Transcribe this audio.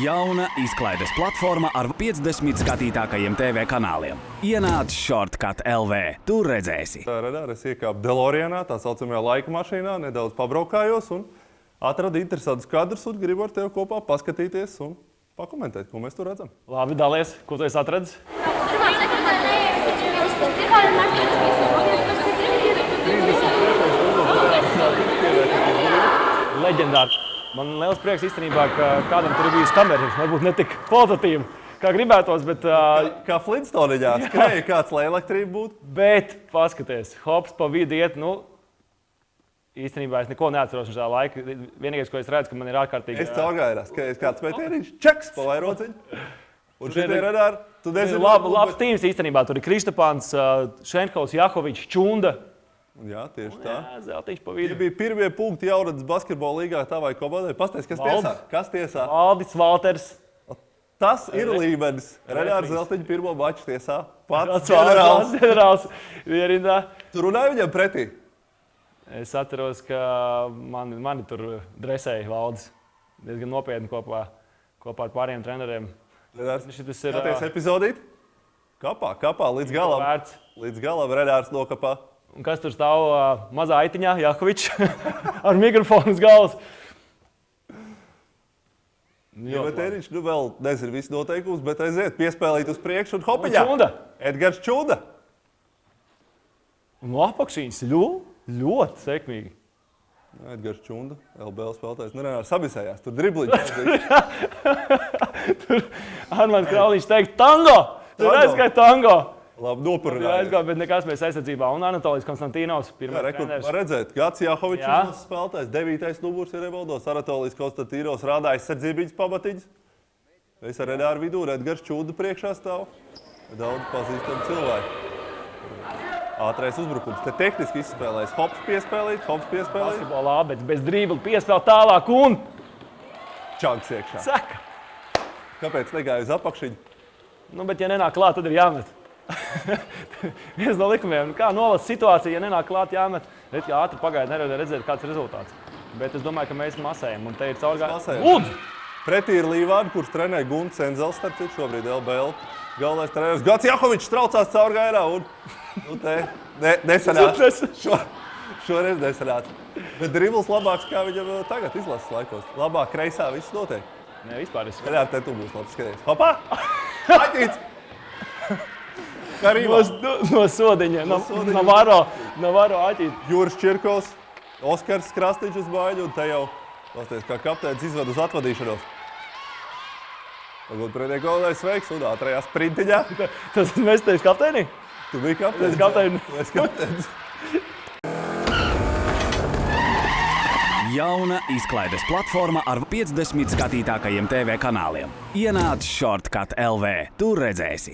Jauna izklaides platforma ar 50 skatītākajiem TV kanāliem. Ienāc Shortcut LV, tur redzēsi. Es iekāpu DeLoreanā, tā saucamajā laika mašīnā, nedaudz pabraukājos un atradu interesantus kadrus un gribu ar tevi kopā paskatīties un pakomentēt, ko mēs tur redzam. Labi, dalies, ko tu esi atradis? Leģendāri. Man liels prieks īstenībā, ka kādam tur ir bijis kamera. Varbūt ne tik kvalitatīva, kā gribētos, bet... Kā Flintstoneļā skrēja, kāds, lai elektrība būtu. Bet, paskaties, hops pa vidu iet, īstenībā es neko neatceros no šā laika. Vienīgais, ko es redzu, ka man ir ārkārtīgi... Es caurgājās, ka es kāds mētēriņš, čeks pa vairociņu. Un šitie radāri, tu nezini... Labs tīms īstenībā, tur ir Kristapāns, Šenkovs, Jahovičs, Čunda. Jā, tieši tā. Jā, zeltiņš pa vidu. Tie bija pirmie punkti Jaunradas basketbola līgā tavai komandai. Pastāsti, kas tiesā? Valdis Valters. Tas ir līmenis. Redārs Zeltiņu pirmo maču tiesā. Pats ģenerāls. Vierindā. Tu runāji viņam pretī? Es atceros, ka mani tur dresēja Valdis. Diezgan nopietni kopā ar pāriem treneriem. Redārs, skaties epizodīt? Kapā, līdz galam. Vērts. Līdz galam Redārs nokapā. Un kas tur stāv mazā aitiņā, Jahovičs, ar mikrofonu uz galvas. Mētēriņš, vēl nezinu visu noteikumus, bet aiziet piespēlīt uz priekšu un hopiņā. Čunda. Edgars Čunda. Un apakšīņas ļoti sekmīgi. Edgars Čunda, LBL spēlētājs. Nereāli sabisējās, tur dribliņš. Tur Armāns Krauliņš teikt, tango! Tur aizgāja tango! Labi, nopurinājies. Aizgāja, bet nekas mēs aizsardzībā. Un Anatolijs Konstantīnovs, pirmais treneris. Var redzēt, Gats Jahovičs spēlētājs, 9. numurs ir ievaldos. Anatolijs Konstantīnovs rādā aizsardzībiņas pamatiņas. Es ar Redāru vidū, Edgars Čunda priekšā stāv. Daudz pazīstam cilvēku. Ātrais uzbrukums. Te tehniski izspēlējis. Hops piespēlīt. Basketbolā, bet bez drībla piespēl tālāk un... Čanks iekšā. Saka. Kāpēc negāja uz apakšiņu? Bet ja nenāk klāt, tad ir jāmet. Viens no likumiem. Kā nolasa situācija, ja nenāk klāt, jāmet. Bet kā ātri pagaida, nevarēja redzēt, kāds ir rezultāts. Bet es domāju, ka mēs masējam. Un te ir caurgājums. Lūdzu! Pretī ir Līvādi, kurš trenē Gunts Enzels, starp citu šobrīd LBL. Galvenais treneris Gats Jahovičs traucās caurgājumā un te nesanāca. Šoreiz nesanāca. Bet dribls labāks, kā viņam tagad izlases laikos. Labāk kreisā viss notiek. Nē, vispār es... Jā, te tu būs labs skaties. Hopā! Aķīts! No sodiņa, Navaro aķīt. Juris Čirkovs, Oskars Krastīčs uz bāļu un te jau, kā kapteinis izved uz atvadīšanos. Tagad pretī galvenais sveiks un ātrajā sprintiņā. Tas mēs teicu kapteinī? Tu biji kapteinis? Es kapteini. Es kapteinis. Jauna izklaides platforma ar 50 skatītākajiem TV kanāliem. Ienāc Shortcut LV, tur redzēsi.